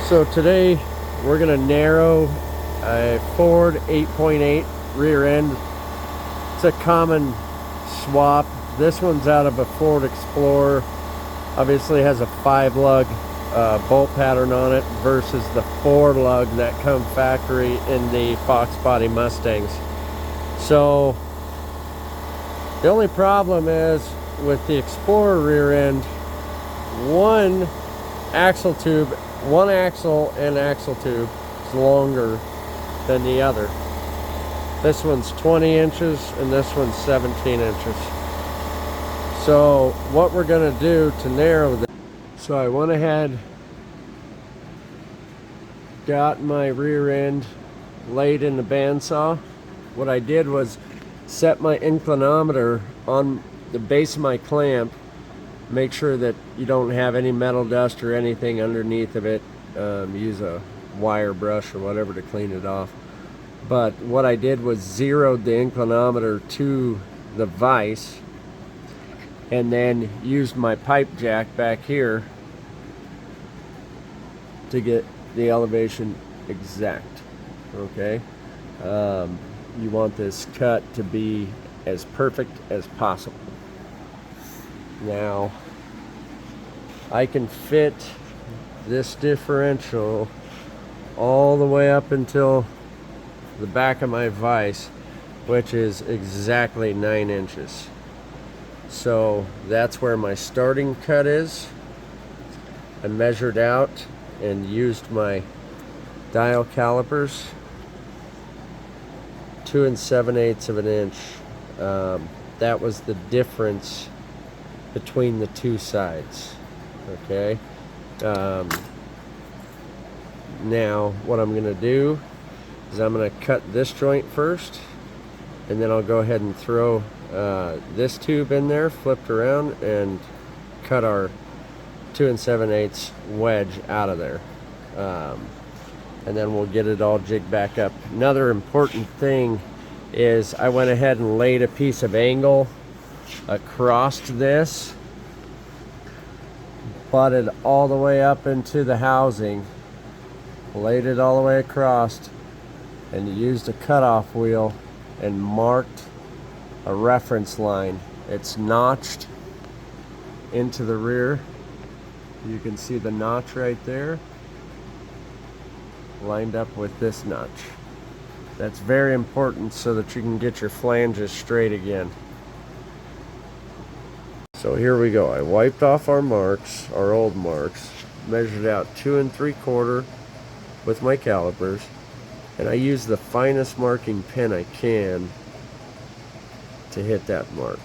So today we're going to narrow a Ford 8.8 rear end. It's a common swap. This one's out of a Ford Explorer. Obviously has a 5-lug bolt pattern on it versus the 4-lug that come factory in the Fox body Mustangs. So the only problem is with the Explorer rear end, one axle and axle tube is longer than the other. This one's 20 inches and this one's 17 inches. So what we're going to do to narrow this, so I went ahead, got my rear end laid in the bandsaw. What I did was set my inclinometer on the base of my clamp. Make sure that you don't have any metal dust or anything underneath of it. Use a wire brush or whatever to clean it off. But what I did was zeroed the inclinometer to the vise and then used my pipe jack back here to get the elevation exact. Okay, you want this cut to be as perfect as possible. Now I can fit this differential all the way up until the back of my vise, which is exactly 9 inches. So that's where my starting cut is. I measured out and used my dial calipers, 2 7/8 of an inch. That was the difference between the two sides. Okay. Now what I'm going to do is I'm going to cut this joint first, and then I'll go ahead and throw this tube in there, flipped around, and cut our 2 7/8 wedge out of there. And then we'll get it all jigged back up. Another important thing is I went ahead and laid a piece of angle across this, butted all the way up into the housing, laid it all the way across, and used a cutoff wheel and marked a reference line. It's notched into the rear. You can see the notch right there, lined up with this notch. That's very important so that you can get your flanges straight again. So here we go. I wiped off our marks, our old marks, measured out 2 3/4 with my calipers, and I use the finest marking pen I can to hit that mark.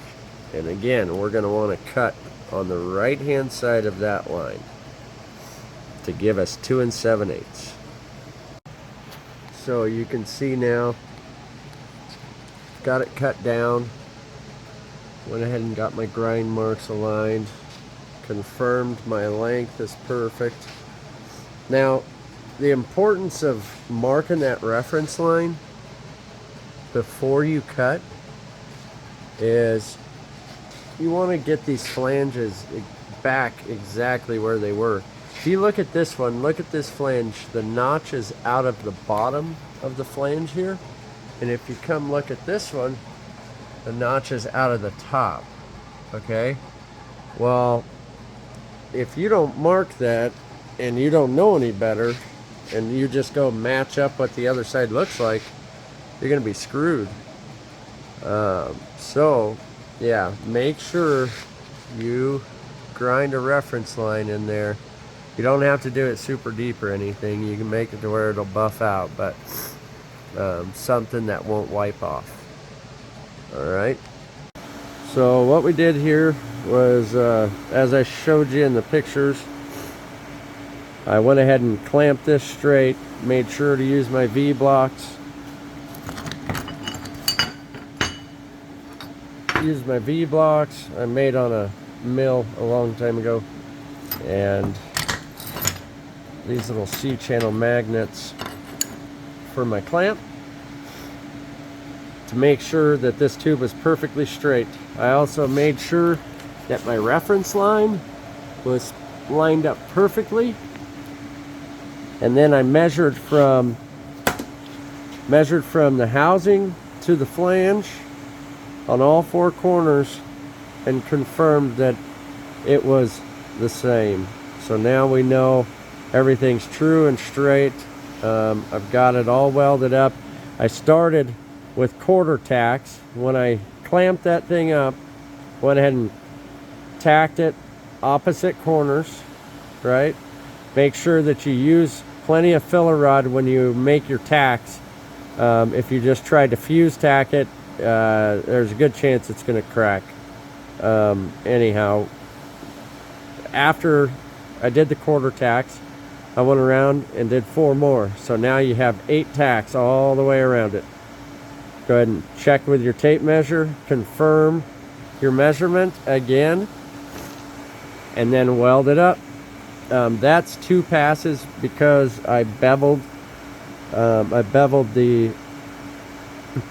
And again, we're going to want to cut on the right hand side of that line to give us 2 7/8. So you can see now, got it cut down, went ahead and got my grind marks aligned, confirmed my length is perfect. Now the importance of marking that reference line before you cut is you want to get these flanges back exactly where they were. If you look at this one, look at this flange, the notch is out of the bottom of the flange here, and if you come look at this one, the notch is out of the top. Okay, well, if you don't mark that and you don't know any better and you just go match up what the other side looks like, you're gonna be screwed. So yeah, make sure you grind a reference line in there. You don't have to do it super deep or anything. You can make it to where it'll buff out, but something that won't wipe off. All right. So what we did here was, as I showed you in the pictures, I went ahead and clamped this straight, made sure to use my V-blocks. Used my V-blocks I made on a mill a long time ago, and these little C-channel magnets for my clamp to make sure that this tube was perfectly straight. I also made sure that my reference line was lined up perfectly, And then I measured from the housing to the flange on all 4 corners and confirmed that it was the same. So now we know everything's true and straight. I've got it all welded up. I started with quarter tacks. When I clamped that thing up, went ahead and tacked it opposite corners, right? Make sure that you use plenty of filler rod when you make your tacks. If you just try to fuse tack it, there's a good chance it's going to crack. Anyhow, after I did the quarter tacks, I went around and did 4 more. So now you have 8 tacks all the way around it. Go ahead and check with your tape measure, confirm your measurement again, and then weld it up. That's 2 passes because I beveled the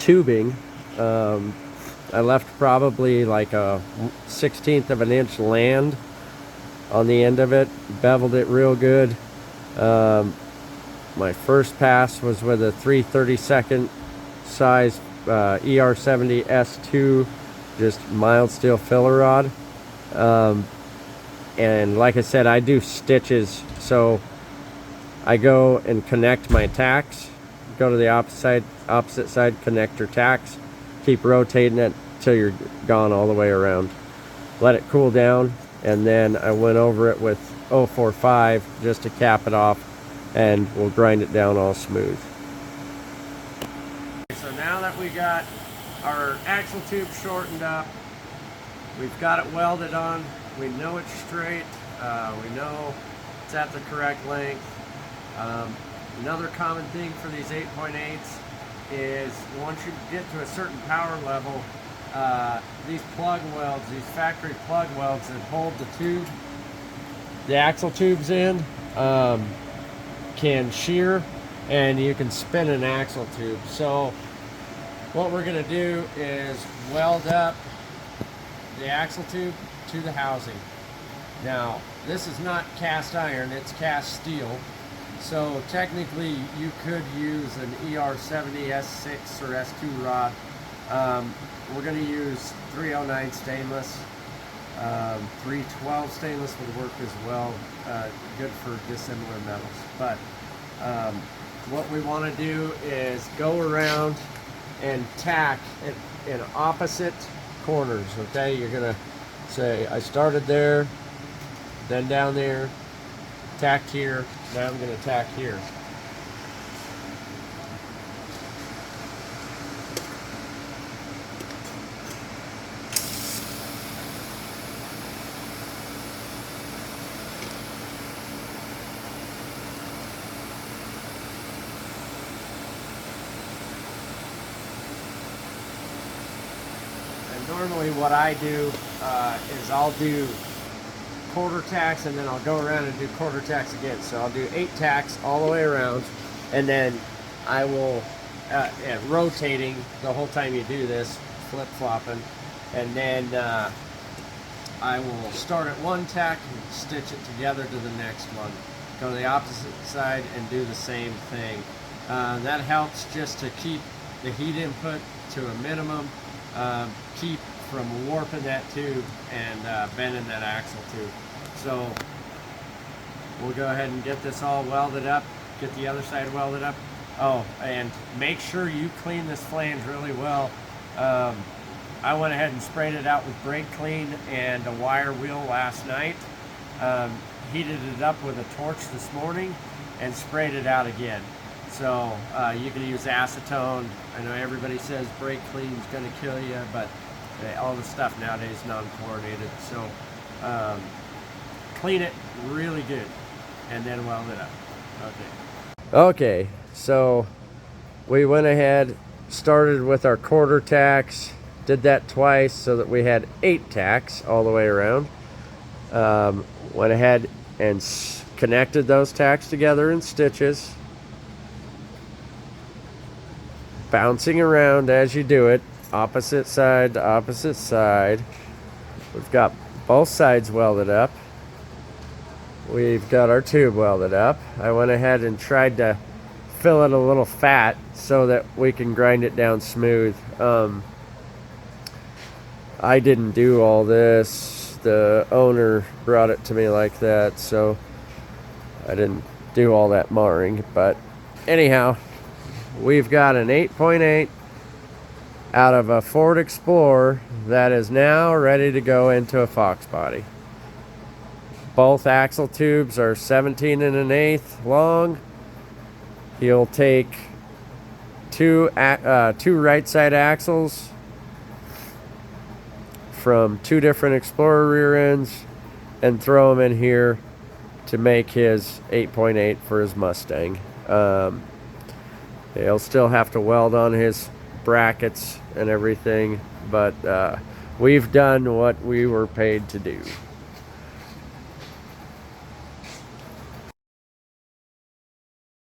tubing. I left probably like a 1/16 of an inch land on the end of it, beveled it real good. My first pass was with a 3/32 size ER70 S2, just mild steel filler rod. And like I said, I do stitches, so I go and connect my tacks, go to the opposite side, connect your tacks, keep rotating it till you're gone all the way around. Let it cool down, and then I went over it with 045 just to cap it off, and we'll grind it down all smooth. So now that we got our axle tube shortened up, we've got it welded on, we know it's straight, we know it's at the correct length. Another common thing for these 8.8s is once you get to a certain power level, these plug welds, these factory plug welds that hold the axle tubes in, can shear, and you can spin an axle tube. So what we're going to do is weld up the axle tube to the housing. Now this is not cast iron, it's cast steel. So technically you could use an ER70 S6 or S2 rod. We're going to use 309 stainless. 312 stainless would work as well. Good for dissimilar metals. But what we want to do is go around and tack it in opposite corners. Okay, you're going to say, I started there, then down there, tacked here, now I'm going to tack here. And normally what I do is I'll do quarter tacks, and then I'll go around and do quarter tacks again. So I'll do 8 tacks all the way around, and then I will rotating the whole time you do this, flip-flopping, and then I will start at one tack and stitch it together to the next one, go to the opposite side and do the same thing. That helps just to keep the heat input to a minimum, keep from warping that tube and bending that axle tube. So we'll go ahead and get this all welded up, get the other side welded up. Oh, and make sure you clean this flange really well. I went ahead and sprayed it out with brake clean and a wire wheel last night. Heated it up with a torch this morning and sprayed it out again. So you can use acetone. I know everybody says brake clean is going to kill you, but all the stuff nowadays is non-chlorinated. So clean it really good and then weld it up. Okay, so we went ahead, started with our quarter tacks, did that twice so that we had 8 tacks all the way around. Went ahead and connected those tacks together in stitches, bouncing around as you do it, opposite side to opposite side. We've got both sides welded up. We've got our tube welded up. I went ahead and tried to fill it a little fat so that we can grind it down smooth. I didn't do all this. The owner brought it to me like that, so I didn't do all that marring. But anyhow, we've got an 8.8 out of a Ford Explorer that is now ready to go into a Fox body. Both axle tubes are 17 1/8 long. He'll take two right side axles from two different Explorer rear ends and throw them in here to make his 8.8 for his Mustang. He'll still have to weld on his brackets and everything, but we've done what we were paid to do.